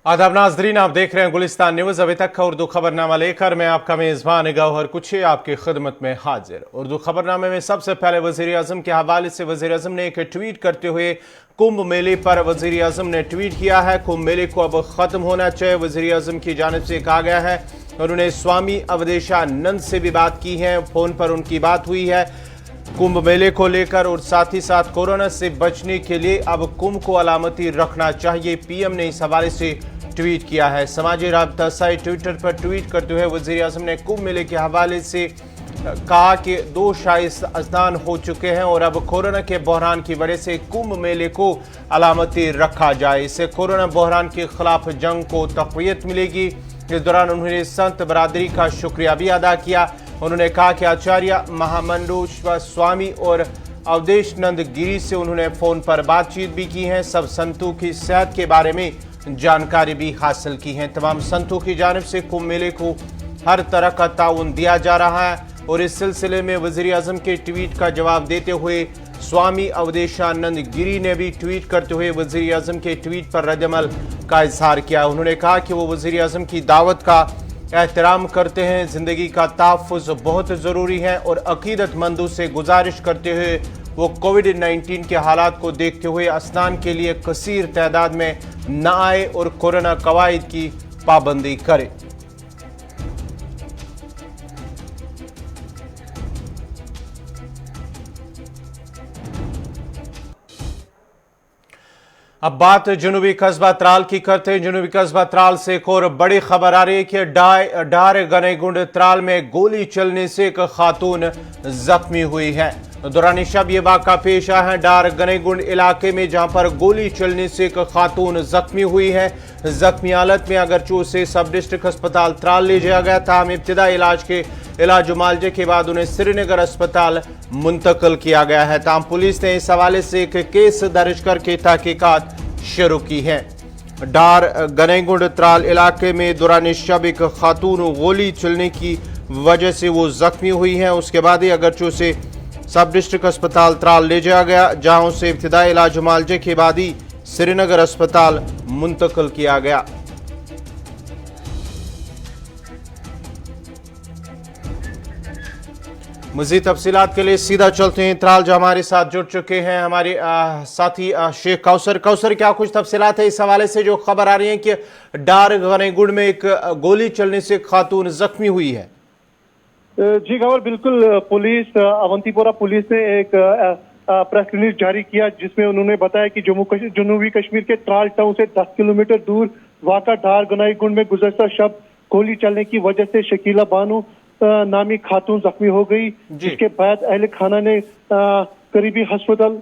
आदाब नाज़रीन, आप देख रहे हैं गुलिस्तान न्यूज़। अभी तक का उर्दू खबरनामा लेकर मैं आपका मेज़बान गौहर कुछी आपकी खिदमत में हाजिर। उर्दू खबरनामे में सबसे पहले वज़ीर आज़म के हवाले से वज़ीर आज़म ने एक ट्वीट करते हुए कुंभ मेले पर वज़ीर आज़म ने ट्वीट किया है, कुंभ मेले को अब ख़त्म होना चाहिए। वज़ीर आज़म की जानिब से कहा गया है। उन्होंने स्वामी अवधेशानंद से भी बात की है, फ़ोन पर उनकी बात हुई है कुंभ मेले को लेकर, और साथ ही साथ कोरोना से बचने के लिए अब कुंभ को अलामती रखना चाहिए। पीएम ने इस हवाले से ट्वीट किया है। समाजी राब्ता साइट ट्विटर पर ट्वीट करते हुए वज़ीर आज़म ने कुंभ मेले के हवाले से कहा कि 2 शाही स्नान हो चुके हैं और अब कोरोना के बहरान की वजह से कुंभ मेले को अलामती रखा जाए। इससे कोरोना बहरान के खिलाफ जंग को तक़वियत मिलेगी। इस दौरान उन्होंने संत बरादरी का शुक्रिया भी अदा किया। उन्होंने कहा कि आचार्य महामंडलेश्वर स्वामी और अवधेशानंद गिरी से उन्होंने फ़ोन पर बातचीत भी की है। सब संतों की सेहत के बारे में जानकारी भी हासिल की है। तमाम संतों की जानिब से कुंभ मेले को हर तरह का ताउन दिया जा रहा है। और इस सिलसिले में वज़ीर आज़म के ट्वीट का जवाब देते हुए स्वामी अवधेशानंद गिरी ने भी ट्वीट करते हुए वज़ीर आज़म के ट्वीट पर रद्द-ए-अमल का इजहार किया। उन्होंने कहा कि वो वज़ीर आज़म की दावत का एहतराम करते हैं, ज़िंदगी का तहफ़्फ़ुज़ बहुत ज़रूरी है और अक़ीदतमंदों से गुजारिश करते हुए वो कोविड-19 के हालात को देखते हुए स्नान के लिए कसीर तादाद में न आए और कोरोना कवायद की पाबंदी करें। अब बात जनूबी कस्बा त्राल की करते हैं। जनूबी कस्बा त्राल से एक और बड़ी खबर आ रही है कि डार गनेगुंड त्राल में गोली चलने से एक खातून जख्मी हुई है। दौरान शब ये वाक़ा पेश आया है डार गनेगुंड इलाके में, जहां पर गोली चलने से एक खातून जख्मी हुई है। जख्मी हालत में अगरचे उसे सब डिस्ट्रिक्ट अस्पताल त्राल ले जाया गया था। इब्तदा इलाज मुआलजे के बाद उन्हें श्रीनगर अस्पताल मुंतकिल किया गया है। ताम पुलिस ने इस हवाले से एक केस दर्ज करके तहकीकात शुरू की है। डार गनेगुंड त्राल इलाके में दौरान शब एक खातून गोली चलने की वजह से वो जख्मी हुई है। उसके बाद ही अगरचे उसे सब डिस्ट्रिक्ट अस्पताल त्राल ले जाया गया, जहां उसे इब्तिदाई इलाज मुआलजे के बाद ही श्रीनगर अस्पताल मुंतकिल किया गया। मज़ीद तफसीलात के लिए सीधा चलते हैं त्राल, जो हमारे साथ जुड़ चुके हैं हमारे साथी शेख कौसर। कौसर, क्या कुछ तफसीलात है इस हवाले से जो खबर आ रही है कि डार गनेगुंड में एक गोली चलने से खातून जख्मी हुई है? जी गौर, बिल्कुल। पुलिस अवंतीपोरा पुलिस ने एक प्रेस रिलीज जारी किया, जिसमें उन्होंने बताया कि जनूबी कश्मीर के त्राल टाउन से 10 किलोमीटर दूर वाक़ा डार गनेगुंड में गुज़श्ता शब गोली चलने की वजह से शकीला बानो नामी खातून जख्मी हो गई, जिसके बाद अहले खाना ने करीबी हॉस्पिटल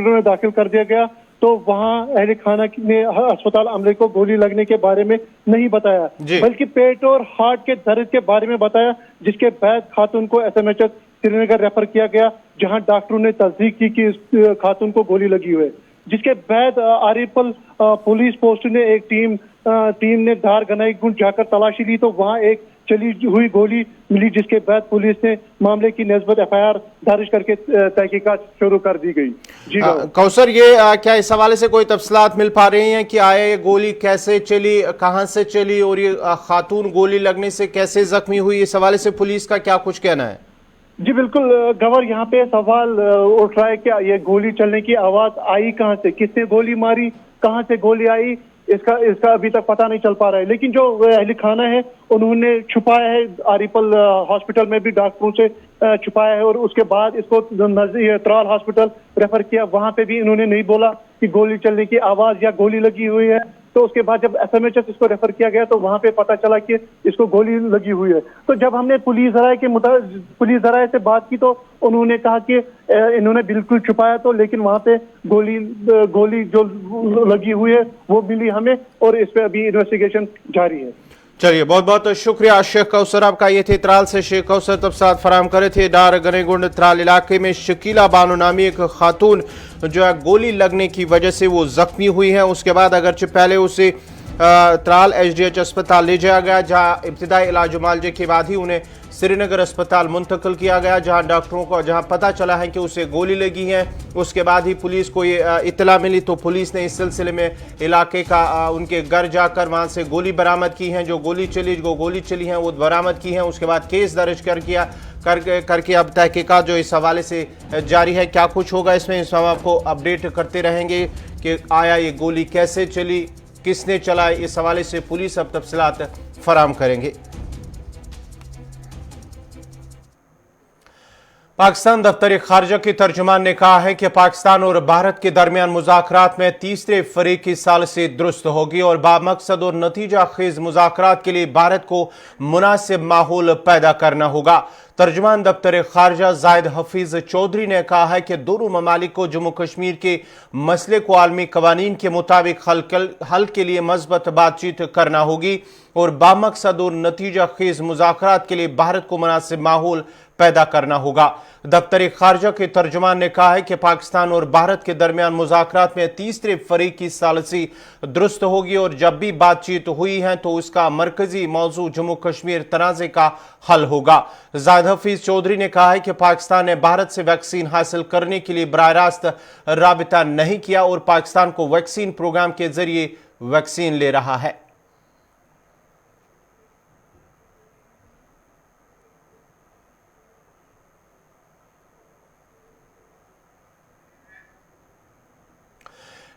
में दाखिल कर दिया गया। तो वहां अहले खाना ने अस्पताल अमले को गोली लगने के बारे में नहीं बताया, बल्कि पेट और हार्ट के दर्द के बारे में बताया, जिसके बाद खातून को SMHS श्रीनगर रेफर किया गया, जहां डॉक्टरों ने तस्दीक की कि इस खातून को गोली लगी हुई है। जिसके बाद आरिपल पुलिस पोस्ट ने एक टीम ने डार गनेगुंड जाकर तलाशी ली, तो वहां एक चली हुई गोली मिली, जिसके बाद पुलिस ने मामले की निस्बत FIR दर्ज करके तहकीकात शुरू कर दी गई। जी कौसर, ये क्या इस हवाले से कोई तफसीलात मिल पा रही हैं कि आया ये गोली कैसे चली, कहां से चली और ये खातून गोली लगने से कैसे जख्मी हुई? इस हवाले से पुलिस का क्या कुछ कहना है? जी बिल्कुल गवर, यहाँ पे सवाल उठ रहा है कि ये गोली चलने की आवाज आई कहाँ से, किसने गोली मारी, कहाँ से गोली आई, इसका अभी तक पता नहीं चल पा रहा है। लेकिन जो अहले खाना है उन्होंने छुपाया है, आरिपल हॉस्पिटल में भी डॉक्टरों से छुपाया है, और उसके बाद इसको त्राल हॉस्पिटल रेफर किया। वहां पे भी इन्होंने नहीं बोला कि गोली चलने की आवाज या गोली लगी हुई है। तो उसके बाद जब SMHS इसको रेफर किया गया तो वहां पे पता चला कि इसको गोली लगी हुई है। तो जब हमने पुलिस जराये से बात की तो उन्होंने कहा कि इन्होंने बिल्कुल छुपाया, तो लेकिन वहां पे गोली जो लगी हुई है वो मिली हमें, और इस पे अभी इन्वेस्टिगेशन जारी है। चलिए, बहुत बहुत शुक्रिया शेख कौसर आपका। ये थे त्राल से शेख कौसर तफसीलात फराहम करे थे। डार गनेगुंड त्राल इलाके में शकीला बानो नामी एक खातून जो है गोली लगने की वजह से वो जख्मी हुई है। उसके बाद अगरचे पहले उसे त्राल HDH अस्पताल ले जाया गया, जहां इब्तिदाई इलाज मुआवजे के बाद ही उन्हें श्रीनगर अस्पताल मुंतकिल किया गया, जहां डॉक्टरों को पता चला है कि उसे गोली लगी है। उसके बाद ही पुलिस को ये इत्तला मिली, तो पुलिस ने इस सिलसिले में इलाके का उनके घर जाकर वहां से गोली बरामद की है। जो गोली चली है वो बरामद की है। उसके बाद केस दर्ज करके अब तहकीकात जो इस हवाले से जारी है। क्या कुछ होगा इसमें, इस हम आपको अपडेट करते रहेंगे कि आया ये गोली कैसे चली, किसने चलाई, इस हवाले से पुलिस अब तफसीलात फराहम करेंगे। पाकिस्तान दफ्तर खारजा के तर्जुमान ने कहा है कि पाकिस्तान और भारत के दरमियान मुज़ाकरात में तीसरे फरीक की सालिसी दुरुस्त होगी और बामकसद और नतीजा खेज मुज़ाकरात के लिए भारत को मुनासिब माहौल पैदा करना होगा। तर्जुमान दफ्तर खारजा जाहिद हफीज चौधरी ने कहा है कि दोनों ममालिक को जम्मू कश्मीर के मसले को आलमी कवानीन के मुताबिक हल के लिए मजबूत बातचीत करना होगी और बामकसद और नतीजा खेज मुज़ाकरात के लिए भारत को मुनासिब माहौल पैदा करना होगा। दफ्तर खारजा के तर्जुमान ने कहा है कि पाकिस्तान और भारत के दरमियान मुज़ाकरात में तीसरे फरीक की सालिसी दुरुस्त होगी और जब भी बातचीत हुई है तो उसका मरकजी मौजू जम्मू कश्मीर तनाज़े का हल होगा। जाहिद हफीज चौधरी ने कहा है कि पाकिस्तान ने भारत से वैक्सीन हासिल करने के लिए बराह रास्त राबिता नहीं किया और पाकिस्तान को वैक्सीन प्रोग्राम के जरिए वैक्सीन ले रहा है।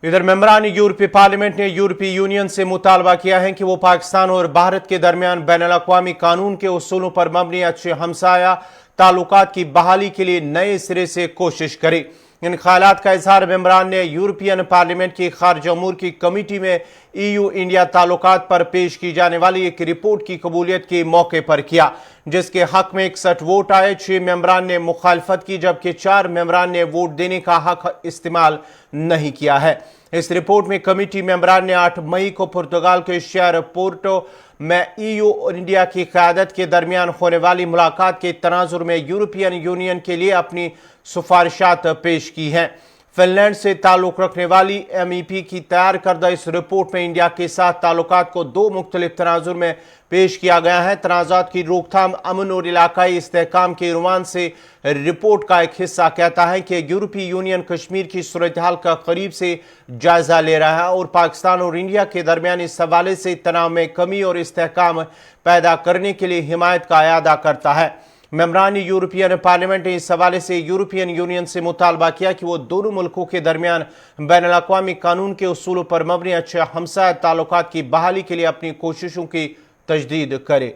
इधर मेंबरान यूरोपीय पार्लियामेंट ने यूरोपीय यूनियन से मुतालबा किया है कि वो पाकिस्तान और भारत के दरमियान बैनुल-अक़वामी कानून के उसूलों पर मबनी अच्छे हमसाया ताल्लुकात की बहाली के लिए नए सिरे से कोशिश करे। इन ख्यालात का इजहार मेंबरान ने यूरोपियन पार्लियामेंट की खारजा उमूर की कमेटी में EU इंडिया ताल्लुकात पर पेश की जाने वाली एक रिपोर्ट की कबूलियत के मौके पर किया, जिसके हक में 61 वोट आए। 6 मेंबरान ने मुखालफत की, जबकि 4 मेंबरान ने वोट देने का हक इस्तेमाल नहीं किया है। इस रिपोर्ट में कमेटी मेंबरान ने 8 मई को पुर्तगाल के शहर पोर्टो में EU और इंडिया की क़यादत के दरमियान होने वाली मुलाकात के तनाजुर में यूरोपियन यूनियन के लिए अपनी सिफारिशात पेश की हैं। फिनलैंड से ताल्लुक रखने वाली MEP की तैयार करदा इस रिपोर्ट में इंडिया के साथ ताल्लुकात को 2 मुख्तलिफ तनाजुर में पेश किया गया है। तनाज़ात की रोकथाम, अमन और इलाकाई इस्तेहकाम के रुमान से रिपोर्ट का एक हिस्सा कहता है कि यूरोपीय यूनियन कश्मीर की सूरत हाल का करीब से जायजा ले रहा है और पाकिस्तान और इंडिया के दरमियान इस हवाले से तनाव में कमी और इस्तेहकाम पैदा करने के लिए हिमायत का अयादा करता है। मेंबरान यूरोपियन पार्लियामेंट ने इस हवाले से यूरोपियन यूनियन से मुतालबा किया कि वो दोनों मुल्कों के दरमियान बैनुल-अक़वामी कानून के उसूलों पर मबनी अच्छे हमसाया ताल्लुकात की बहाली के लिए अपनी कोशिशों की तजदीद करे।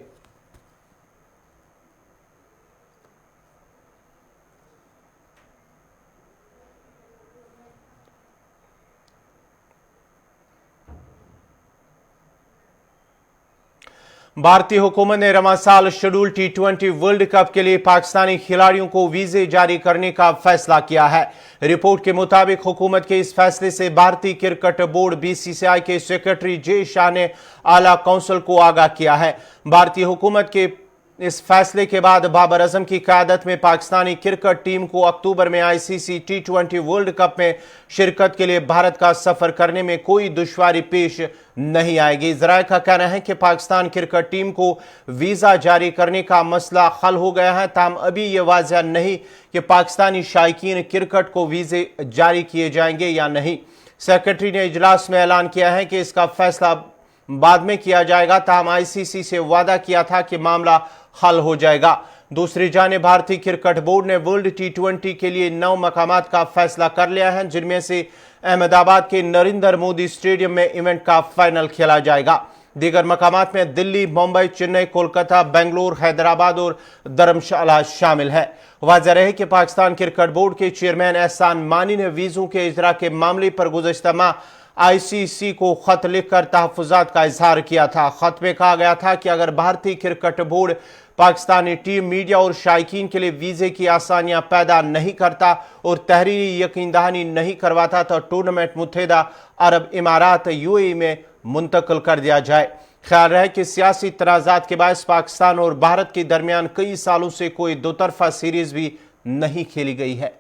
भारतीय हुकूमत ने रवां साल शेड्यूल T20 वर्ल्ड कप के लिए पाकिस्तानी खिलाड़ियों को वीजे जारी करने का फैसला किया है। रिपोर्ट के मुताबिक हुकूमत के इस फैसले से भारतीय क्रिकेट बोर्ड BCCI के सेक्रेटरी जे शाह ने आला काउंसिल को आगाह किया है। भारतीय हुकूमत के इस फैसले के बाद बाबर आजम की क़यादत में पाकिस्तानी क्रिकेट टीम को अक्टूबर में ICC T20 वर्ल्ड कप में शिरकत के लिए भारत का सफर करने में कोई दुश्वारी पेश नहीं आएगी। ज़राए का कहना है कि पाकिस्तान क्रिकेट टीम को वीज़ा जारी करने का मसला हल हो गया है, ताहम अभी यह वाज़ह नहीं कि पाकिस्तानी शायकीन क्रिकेट को वीज़े जारी किए जाएंगे या नहीं। सेक्रेटरी ने इजलास में ऐलान किया है कि इसका फैसला बाद में किया जाएगा, ताहम ICC से वादा किया था कि मामला हल हो जाएगा। दूसरी जानिब भारतीय क्रिकेट बोर्ड ने वर्ल्ड T20 के लिए 9 मकामात का फैसला कर लिया है, जिनमें से अहमदाबाद के नरेंद्र मोदी स्टेडियम में इवेंट का फाइनल खेला जाएगा। दीगर मकामात में दिल्ली, मुंबई, चेन्नई, कोलकाता, बेंगलुरु, हैदराबाद और धर्मशाला शामिल है। वाज़ेह रहे कि पाकिस्तान क्रिकेट बोर्ड के चेयरमैन एहसान मानी ने वीज़ों के इजरा के मामले पर गुज़श्ता माह ICC को खत लिखकर तहफ़्फ़ुज़ात का इजहार किया था। खत में कहा गया था कि अगर भारतीय cricket board Pakistani team, media और शायकीन के लिए वीज़े की आसानियां पैदा नहीं करता और तहरीरी यकीन दहानी नहीं करवाता तो टूर्नामेंट मुत्तहिदा अरब इमारात UAE में मुंतकिल कर दिया जाए। ख्याल रहे कि सियासी तनाज़ात के बायस पाकिस्तान और भारत के दरमियान कई सालों से कोई दोतरफा सीरीज भी नहीं खेली गई है।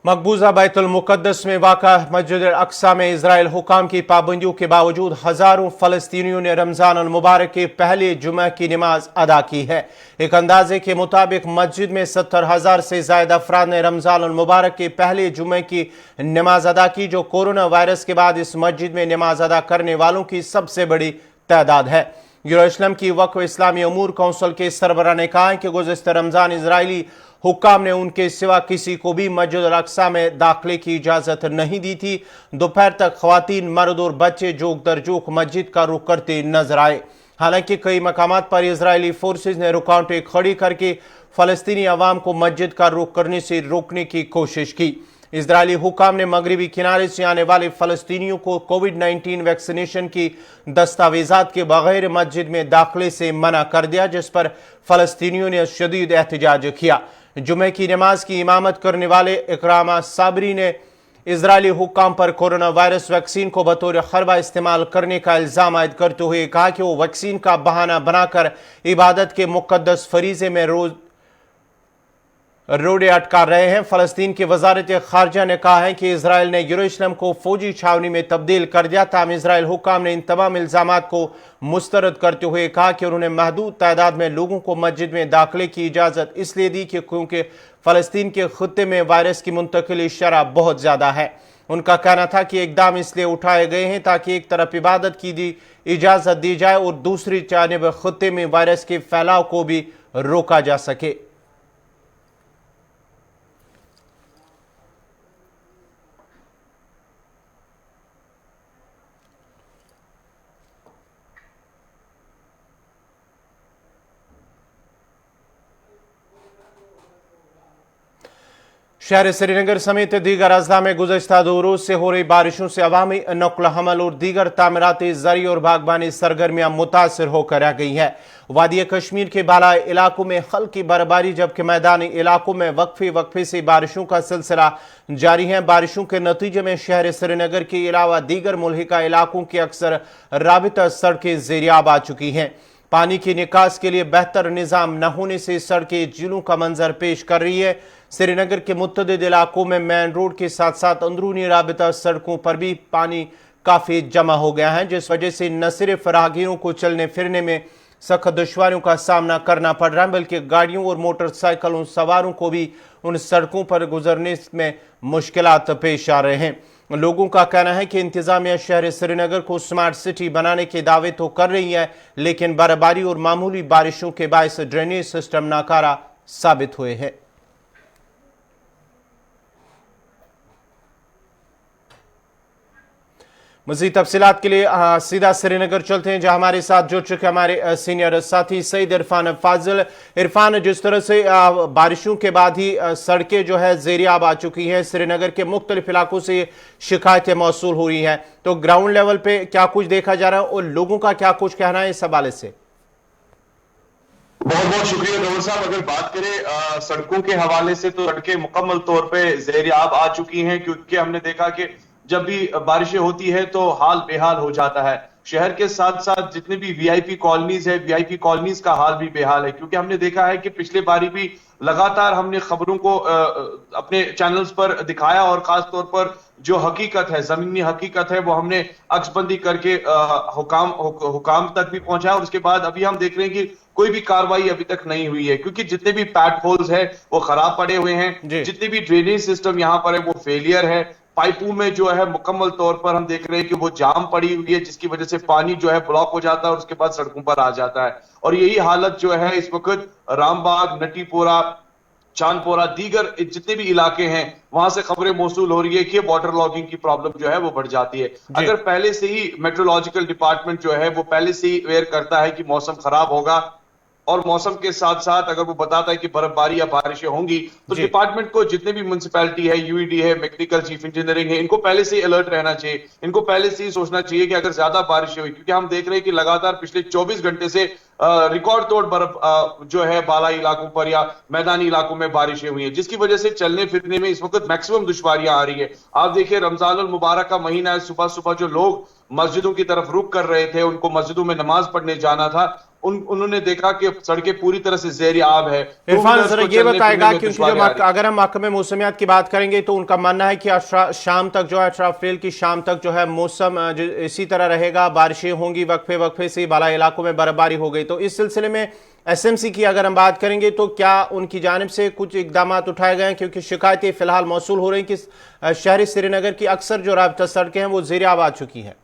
मकबूजा बैतुल मुकद्दस में वाक़ा मस्जिद अल-अक़सा में इजराइल हुकाम की पाबंदियों के बावजूद हजारों फलस्तीनियों ने रमजान अल मुबारक के पहले जुमा की नमाज अदा की है। एक अंदाजे के मुताबिक मस्जिद में 70,000 से ज्यादा अफराद ने रमजान अल मुबारक के पहले जुमे की नमाज अदा की, जो कोरोना वायरस के बाद इस मस्जिद में नमाज अदा करने वालों की सबसे बड़ी तादाद है। यरूशलेम की वक्फ इस्लामी अमूर कौंसिल के सरबराह ने कहा है कि गुज़िश्ता रमजान इजरायली हुक्काम ने उनके सिवा किसी को भी मस्जिद अल-अक़सा में दाखिले की इजाजत नहीं दी थी। दोपहर तक ख्वातीन, मर्द और बच्चे जोक दर जोक मस्जिद का रुख करते नजर आए। हालांकि कई मकामात पर इजरायली फोर्सेज ने रुकावटें खड़ी करके फलस्तीनी अवाम को मस्जिद का रुख करने से रोकने की कोशिश की। इजरायली हुकाम ने मगरबी किनारे से आने वाले फलस्तीनियों को कोविड-19 वैक्सीनेशन की दस्तावेजात के बगैर मस्जिद में दाखिले से मना कर दिया, जिस पर फलस्तीनियों ने शदीद एहतजाज किया। जुमे की नमाज की इमामत करने वाले इकरामा साबरी ने इजरायली हुक्काम पर कोरोना वायरस वैक्सीन को बतौर खरबा इस्तेमाल करने का इल्जाम आयद करते हुए कहा कि वो वैक्सीन का बहाना बनाकर इबादत के मुकद्दस फरीजे में रोड़े अटका रहे हैं। फलस्तीन की वजारत खारजा ने कहा है कि इसराइल ने यरूशलेम को फौजी छावनी में तब्दील कर दिया। ताहम इसराइल हुक्काम ने इन तमाम इल्जामात को मुस्तरद करते हुए कहा कि उन्होंने महदूद तादाद में लोगों को मस्जिद में दाखिले की इजाज़त इसलिए दी कि क्योंकि फ़लस्तीन के खत्ते में वायरस की मुंतकिली शरह बहुत ज़्यादा है। उनका कहना था कि इकदाम इसलिए उठाए गए हैं ताकि एक तरफ इबादत की इजाज़त दी जाए और दूसरी जानिब खत्ते में वायरस के फैलाव को भी रोका जा सके। शहर श्रीनगर समेत दीगर अजला में गुज़श्ता 2 रोज से हो रही बारिशों से अवामी नक्ल हमल और दीगर तामीराती ज़री और बागबानी सरगर्मियां मुतासर होकर रह गई हैं। वादी कश्मीर के बालाई इलाकों में हल्की बर्फबारी, जबकि मैदानी इलाकों में वक्फे से बारिशों का सिलसिला जारी है। बारिशों के नतीजे में शहर श्रीनगर के अलावा दीगर मुल्हिका इलाकों की अक्सर राबिता सड़कें ज़ेरियाब आ चुकी हैं। पानी की निकास के लिए बेहतर निज़ाम न होने से सड़कें झीलों का मंजर पेश कर रही है। श्रीनगर के मुतअद्दिद इलाकों में मेन रोड के साथ साथ अंदरूनी राबिता सड़कों पर भी पानी काफ़ी जमा हो गया है, जिस वजह से न सिर्फ राहगीरों को चलने फिरने में सख्त दुश्वारियों का सामना करना पड़ रहा है, बल्कि गाड़ियों और मोटरसाइकिलों सवारों को भी उन सड़कों पर गुजरने में मुश्किलात पेश आ रहे हैं। लोगों का कहना है कि इंतजामिया शहर श्रीनगर को स्मार्ट सिटी बनाने के दावे तो कर रही है, लेकिन बर्फबारी और मामूली बारिशों के बायस ड्रेनेज सिस्टम नाकारा साबित हुए हैं। मज़ीद तफसीलात के लिए सीधा श्रीनगर चलते हैं, जहां हमारे साथ जुड़ चुके हमारे सीनियर साथी सईद इरफान फाजिल। इरफान, जिस तरह से बारिशों के बाद ही सड़कें जो है ज़ेरियाब आ चुकी हैं, श्रीनगर के मुख्तलिफ इलाकों से शिकायतें मौसूल हो रही हैं, तो ग्राउंड लेवल पे क्या कुछ देखा जा रहा है और लोगों का क्या कुछ कहना है इस हवाले से? बहुत बहुत शुक्रिया गौर साहब। अगर बात करें सड़कों के हवाले से, तो सड़कें मुकम्मल तौर पे ज़ेरियाब आ चुकी हैं, क्योंकि हमने देखा कि जब भी बारिशें होती है तो हाल बेहाल हो जाता है। शहर के साथ साथ जितने भी वीआईपी कॉलोनीज है, वीआईपी कॉलोनीज का हाल भी बेहाल है, क्योंकि हमने देखा है कि पिछले बारी भी लगातार हमने खबरों को अपने चैनल्स पर दिखाया और खास तौर पर जो हकीकत है, जमीनी हकीकत है, वो हमने अक्सबंदी करके हुकाम तक भी पहुंचा। और उसके बाद अभी हम देख रहे हैं कि कोई भी कार्रवाई अभी तक नहीं हुई है, क्योंकि जितने भी पैट होल्स है वो खराब पड़े हुए हैं, जितने भी ड्रेनेज सिस्टम यहाँ पर है वो फेलियर है। पाइपों में जो है मुकम्मल तौर पर हम देख रहे हैं कि वो जाम पड़ी हुई है, जिसकी वजह से पानी जो है ब्लॉक हो जाता है और उसके बाद सड़कों पर आ जाता है। और यही हालत जो है इस वक्त रामबाग, नटीपोरा, चांदपोरा, दीगर जितने भी इलाके हैं वहां से खबरें मौसूल हो रही है कि वाटर लॉगिंग की प्रॉब्लम जो है वो बढ़ जाती है। अगर पहले से ही मेट्रोलॉजिकल डिपार्टमेंट जो है वो पहले से ही अवेयर करता है कि मौसम खराब होगा और मौसम के साथ साथ अगर वो बताता है कि बर्फबारी या बारिशें होंगी, तो डिपार्टमेंट को जितने भी म्युनिसिपैलिटी है, यूईडी है, मैकेनिकल चीफ इंजीनियरिंग है, इनको पहले से ही अलर्ट रहना चाहिए। इनको पहले से ही सोचना चाहिए कि अगर ज्यादा बारिशें हुई, क्योंकि हम देख रहे हैं कि लगातार पिछले 24 घंटे से रिकॉर्ड तोड़ बर्फ जो है बालाई इलाकों पर या मैदानी इलाकों में बारिशें हुई हैं, जिसकी वजह से चलने फिरने में इस वक्त मैक्सिमम दुश्वारियां आ रही है। आप देखिए, रमजान उल मुबारक का महीना है, सुबह सुबह जो लोग मस्जिदों की तरफ रुख कर रहे थे, उनको मस्जिदों में नमाज पढ़ने जाना था, उन्होंने देखा कि सड़कें पूरी तरह से ज़ेर आब है। इरफान जरा ये बताएगा, क्योंकि दुश्वारी जब अगर हम महकमे मौसमियात की बात करेंगे तो उनका मानना है कि शाम तक जो है 18 अप्रैल की शाम तक जो है मौसम इसी तरह रहेगा, बारिशें होंगी, वक्फे वक्फे से बाला इलाकों में बर्फबारी हो गई। तो इस सिलसिले में एसएमसी की अगर हम बात करेंगे तो क्या उनकी जानिब से कुछ इकदाम उठाए गए हैं? क्योंकि शिकायतें फिलहाल मौसूल हो रही कि शहरी श्रीनगर की अक्सर जो राबता सड़कें हैं वो ज़ेर आब आ चुकी हैं।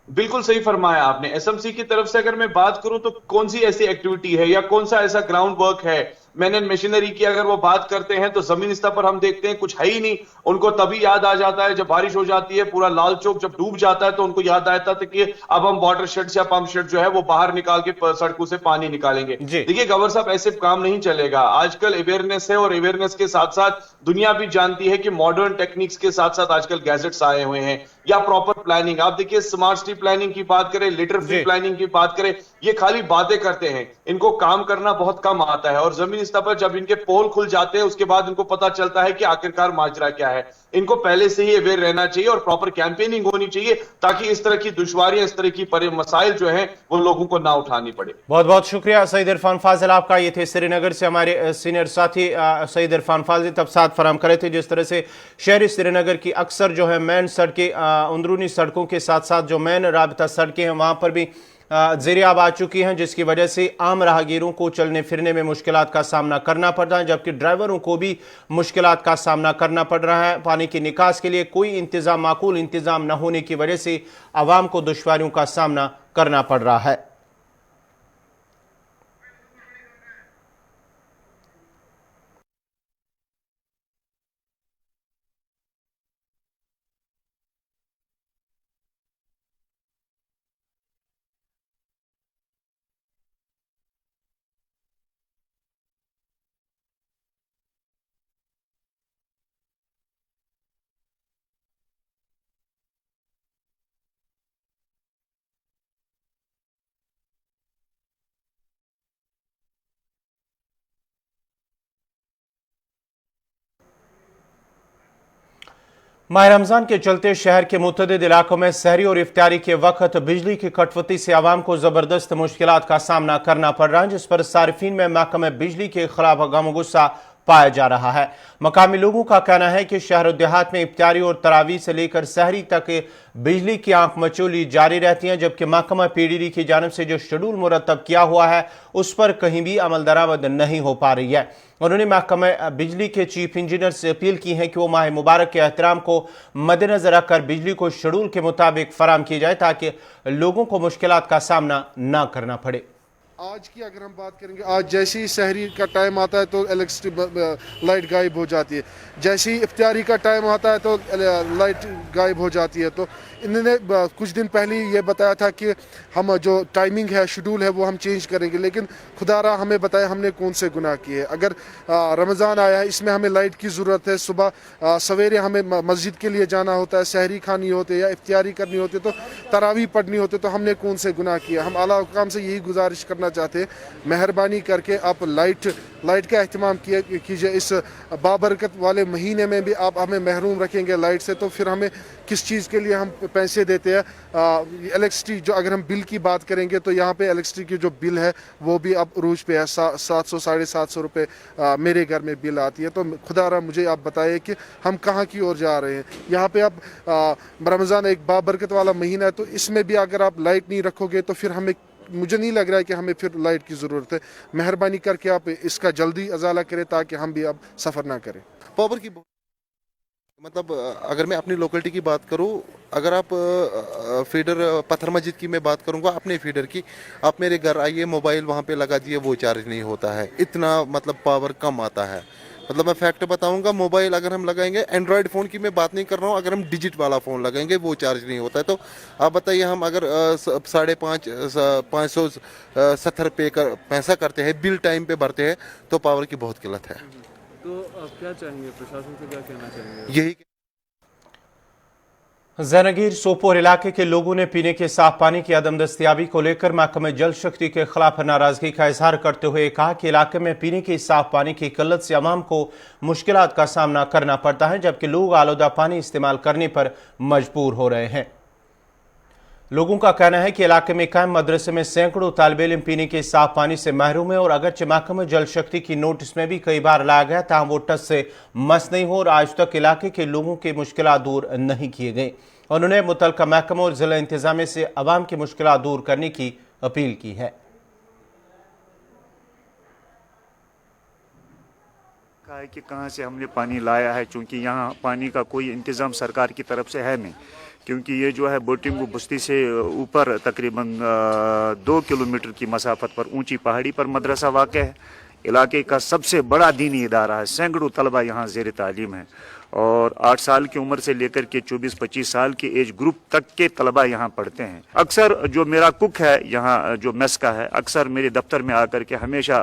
बिल्कुल सही फरमाया आपने। एसएमसी की तरफ से अगर मैं बात करूं तो कौन सी ऐसी एक्टिविटी है या कौन सा ऐसा ग्राउंड वर्क है, मैन एंड मशीनरी की अगर वो बात करते हैं तो जमीन स्तर पर हम देखते हैं कुछ है ही नहीं। उनको तभी याद आ जाता है जब बारिश हो जाती है, पूरा लाल चौक जब डूब जाता है तो उनको याद आता था कि अब हम वाटर शेड या पंप शेड जो है वो बाहर निकाल के सड़कों से पानी निकालेंगे। देखिए गवर साहब, ऐसे काम नहीं चलेगा। आजकल अवेयरनेस है और अवेयरनेस के साथ साथ दुनिया भी जानती है कि मॉडर्न टेक्निक्स के साथ साथ आजकल गैजेट्स आए हुए हैं या प्रॉपर प्लानिंग। आप देखिए स्मार्ट सिटी प्लानिंग की बात करें, लिटर फ्री प्लानिंग की बात करें, ये खाली बातें करते हैं, इनको काम करना बहुत कम आता है। और जमीन स्तर पर जब इनके पोल खुल जाते हैं उसके बाद इनको पता चलता है कि आखिरकार माजरा क्या है। इनको पहले से ही अवेयर रहना चाहिए और प्रॉपर कैंपेनिंग होनी चाहिए ताकि इस तरह की दुश्वारियां, इस तरह की मसाइल जो हैं वो लोगों को ना उठानी पड़े। बहुत बहुत शुक्रिया सईद इरफान फाजिल आपका। ये थे श्रीनगर से हमारे सीनियर साथी सईद इरफान फाजिल, तब साथ फराम करे थे जिस तरह से शहरी श्रीनगर की अक्सर जो है मेन सड़कें, अंदरूनी सड़कों के साथ साथ जो मेन राबता सड़कें हैं वहाँ पर भी ज़ेर आब आ चुकी हैं, जिसकी वजह से आम राहगीरों को चलने फिरने में मुश्किलात का सामना करना पड़ रहा है, जबकि ड्राइवरों को भी मुश्किलात का सामना करना पड़ रहा है। पानी की निकास के लिए कोई इंतज़ाम, माकूल इंतज़ाम न होने की वजह से आवाम को दुश्वारियों का सामना करना पड़ रहा है। माह रमजान के चलते शहर के मुतअद्दिद इलाकों में सहरी और इफ्तारी के वक्त बिजली की कटौती से आवाम को जबरदस्त मुश्किलात का सामना करना पड़ रहा है, जिस पर सारिफीन में महकमे बिजली के खिलाफ गम गुस्सा पाया जा रहा है। मकामी लोगों का कहना है कि शहर और देहात में इफ्तारी और तरावी से लेकर सहरी तक बिजली की आंख मचोली जारी रहती है, जबकि महकमा पीडीडी की जानिब से जो शेड्यूल मुरतब किया हुआ है उस पर कहीं भी अमल दरामद नहीं हो पा रही है। उन्होंने महकमा बिजली के चीफ इंजीनियर से अपील की है कि वो माह मुबारक के एहतराम को मद्देनजर रखकर बिजली को शेड्यूल के मुताबिक फराम की जाए ताकि लोगों को मुश्किलात का सामना न करना पड़े। आज की अगर हम बात करेंगे, आज जैसे ही सहरी का टाइम आता है तो इलेक्ट्रिसिटी लाइट गायब हो जाती है, जैसे ही इफ्तारी का टाइम आता है तो लाइट गायब हो जाती है। तो इन्होंने कुछ दिन पहले ये बताया था कि हम जो टाइमिंग है, शेड्यूल है, वो हम चेंज करेंगे, लेकिन खुदारा हमें बताया हमने कौन से गुनाह किए। अगर रमज़ान आया है, इसमें हमें लाइट की ज़रूरत है, सुबह सवेरे हमें मस्जिद के लिए जाना होता है, सहरी खानी होती है या इफ्तारी करनी होती है, तो तरावी पढ़नी होती है, तो हमने कौन से गुनाह किए। हम आला हुकाम से यही गुजारिश करना चाहते हैं, मेहरबानी करके आप लाइट का एहतमाम कीजिए। इस बाबरकत वाले महीने में भी आप हमें महरूम रखेंगे लाइट से, तो फिर हमें किस चीज़ के लिए हम पैसे देते हैं। इलेक्ट्रिसिटी जो, अगर हम बिल की बात करेंगे तो यहाँ पे इलेक्ट्रिसिटी की जो बिल है वो भी अब अरूज पे है, 700 750 रुपये मेरे घर में बिल आती है। तो खुदारा मुझे आप बताइए कि हम कहाँ की ओर जा रहे हैं। यहाँ पे अब रमज़ान एक बाबरकत वाला महीना है, तो इसमें भी अगर आप लाइट नहीं रखोगे तो फिर हमें, मुझे नहीं लग रहा है कि हमें फिर लाइट की ज़रूरत है। मेहरबानी करके आप इसका जल्दी अजाला करें ताकि हम भी अब सफ़र ना करें। पावर की मतलब अगर मैं अपनी लोकेलिटी की बात करूं, अगर आप फीडर पत्थर मस्जिद की मैं बात करूंगा, अपने फीडर की, आप मेरे घर आइए, मोबाइल वहां पे लगा दिए, वो चार्ज नहीं होता है। इतना मतलब पावर कम आता है। मतलब मैं फैक्ट बताऊंगा, मोबाइल अगर हम लगाएंगे, एंड्रॉयड फ़ोन की मैं बात नहीं कर रहा हूँ, अगर हम डिजिट वाला फ़ोन लगाएंगे वो चार्ज नहीं होता है। तो आप बताइए, हम अगर 570 रुपये का पैसा करते हैं, बिल टाइम पे भरते हैं, तो पावर की बहुत किल्लत है। तो आप क्या चाहेंगे, प्रशासन से क्या कहना चाहेंगे? यही जैनगीर सोपोर इलाके के लोगों ने पीने के साफ पानी की अदम दस्तियाबी को लेकर महकमे जल शक्ति के खिलाफ नाराजगी का इजहार करते हुए कहा कि इलाके में पीने के साफ पानी की किल्लत से अवाम को मुश्किलात का सामना करना पड़ता है, जबकि लोग आलूदा पानी इस्तेमाल करने पर मजबूर हो रहे हैं। लोगों का कहना है कि इलाके में कायम मदरसे में सैकड़ों तालिब इल्म पीने के साफ पानी से महरूम है और अगरचे महकमा जल शक्ति की नोटिस में भी कई बार लाया गया, ताहम वो टस से मस नहीं हो और आज तक इलाके के लोगों की मुश्किलात दूर नहीं किए गए। उन्होंने मुतलका महकमा और जिला इंतजामिया से अवाम की मुश्किलात दूर करने की अपील की है। कहा है कि कहाँ से हमने पानी लाया है, चूँकि यहाँ पानी का कोई इंतज़ाम सरकार की तरफ से है नहीं, क्योंकि ये जो है बोटिंगू बस्ती से ऊपर तकरीबन 2 किलोमीटर की मसाफत पर ऊंची पहाड़ी पर मदरसा वाक़ है। इलाके का सबसे बड़ा दीनी इदारा है, सैकड़ों तलबा यहाँ ज़ेर तालीम है और 8 साल की उम्र से लेकर के 24-25 साल के एज ग्रुप तक के तलबा यहाँ पढ़ते हैं। अक्सर जो मेरा कुक है यहाँ जो मेस का है, अक्सर मेरे दफ्तर में आकर के हमेशा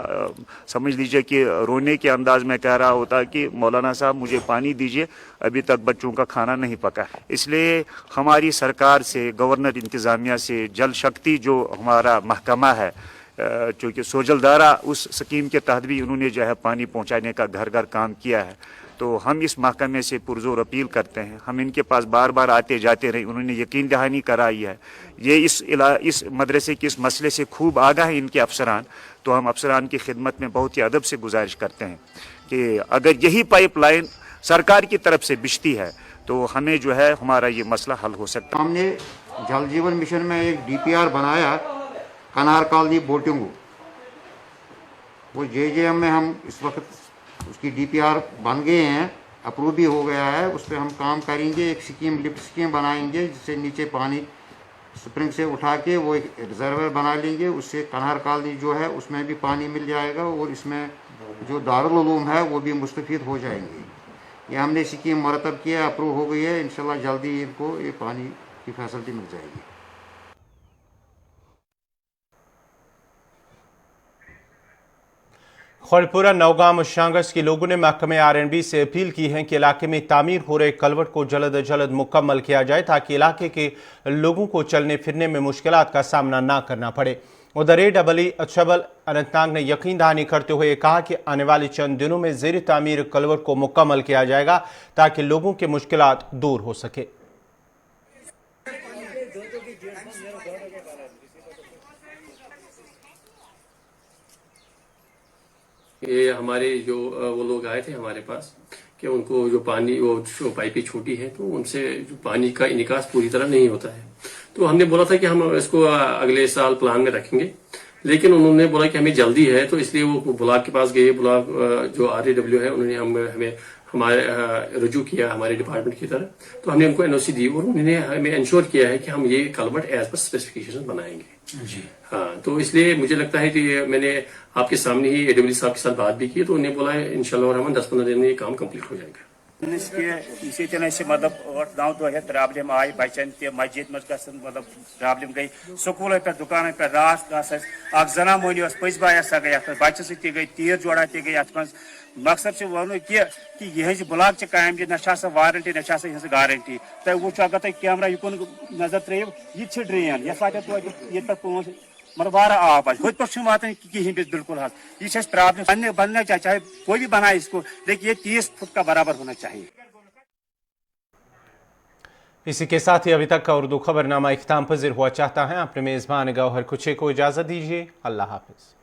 समझ लीजिए कि रोने के अंदाज में कह रहा होता है कि मौलाना साहब मुझे पानी दीजिए, अभी तक बच्चों का खाना नहीं पका। इसलिए हमारी सरकार से, गवर्नर इंतज़ामिया से, जल शक्ति जो हमारा महकमा है, चूँकि सोजलदारा उस स्कीम के तहत भी उन्होंने जो है पानी पहुँचाने का घर घर काम किया है, तो हम इस महकमे से पुरजोर अपील करते हैं। हम इनके पास बार बार आते जाते रहे, उन्होंने यकीन दहानी कराई है। ये इस मदरसे के इस मसले से खूब आगाह हैं इनके अफसरान, तो हम अफसरान की खिदमत में बहुत ही अदब से गुजारिश करते हैं कि अगर यही पाइपलाइन सरकार की तरफ से बिछती है तो हमें जो है हमारा ये मसला हल हो सकता है। हमने जल जीवन मिशन में एक DPR बनाया कनार कॉलोनी बोटिंगू, वो JJM में हम इस वक्त उसकी DPR बन गए हैं, अप्रूव भी हो गया है। उस पर हम काम करेंगे, एक स्कीम लिफ्ट स्कीम बनाएंगे जिससे नीचे पानी स्प्रिंग से उठा के वो एक रिजर्वर बना लेंगे, उससे कनार कॉलोनी जो है उसमें भी पानी मिल जाएगा और इसमें जो दारुल उलूम है वो भी मुस्तफीद हो जाएंगे। ये हमने स्कीम मरतब किया, अप्रूव हो गई है, इंशाल्लाह जल्दी इनको ये पानी की फैसिलिटी मिल जाएगी। खौलपुरा नौगाम शांगस के लोगों ने महकमे RNB से अपील की है कि इलाके में तामीर हो रहे कलवट को जल्द अज जल्द मुकम्मल किया जाए ताकि इलाके के लोगों को चलने फिरने में मुश्किलात का सामना ना करना पड़े। उधर AEE अछबल अनंतनाग ने यकीन दहानी करते हुए कहा कि आने वाले चंद दिनों में ज़ेर तामीर कलवट को मुकम्मल किया जाएगा ताकि लोगों की मुश्किलात दूर हो सके। ये हमारे जो वो लोग आए थे हमारे पास कि उनको जो पानी वो जो पाइपें छोटी हैं तो उनसे जो पानी का निकास पूरी तरह नहीं होता है, तो हमने बोला था कि हम इसको अगले साल प्लान में रखेंगे, लेकिन उन्होंने बोला कि हमें जल्दी है, तो इसलिए वो ब्लॉक के पास गए। ब्लॉक जो RAW है उन्होंने हमें हमारे रुजू किया हमारे डिपार्टमेंट की तरफ, तो हमने उनको NOC दी और उन्होंने हमें इंश्योर किया है कि हम ये कलवर्ट एज पर स्पेसिफिकेशन बनाएंगे जी। हाँ, तो इसलिए मुझे लगता है कि मैंने आपके सामने ही AEE साहब के साथ बात भी की, तो उन्होंने बोला है इंशाल्लाह रहमान 10-15 दिन में ये काम कंप्लीट हो जाएगा। मतलब 8-9 दह प्रॉब्लम आई, बचन तह मस्जिद मज मतलब प्रॉब्लम गई, स्कूल पे दुकान पे रात जना मोनी पज बाय सा गई बच्चे सत गई, तीर जोड़ा तह गई अत मज। मकसद से वन कि यह ब्लॉक कायम ना वारंटी ना गारंटी। तुम वो अगर तुम कैमरा युन नजर त्रो यह ड्रेन ये पे मतलब वारा आब हुत पे वातान कहें बिल्कुल यह प्रॉब्लम बनना चाहिए, चाहे कोई भी बनाए इसको, लेकिन ये 30 फुट का बराबर होना चाहिए। इसी के साथ ही अभी तक का उर्दू खबरनामा इख्तिताम पज़ीर हुआ चाहता है। अपने मेज़बान गौहर कुछे को इजाज़त दीजिए। अल्लाह हाफ़िज़।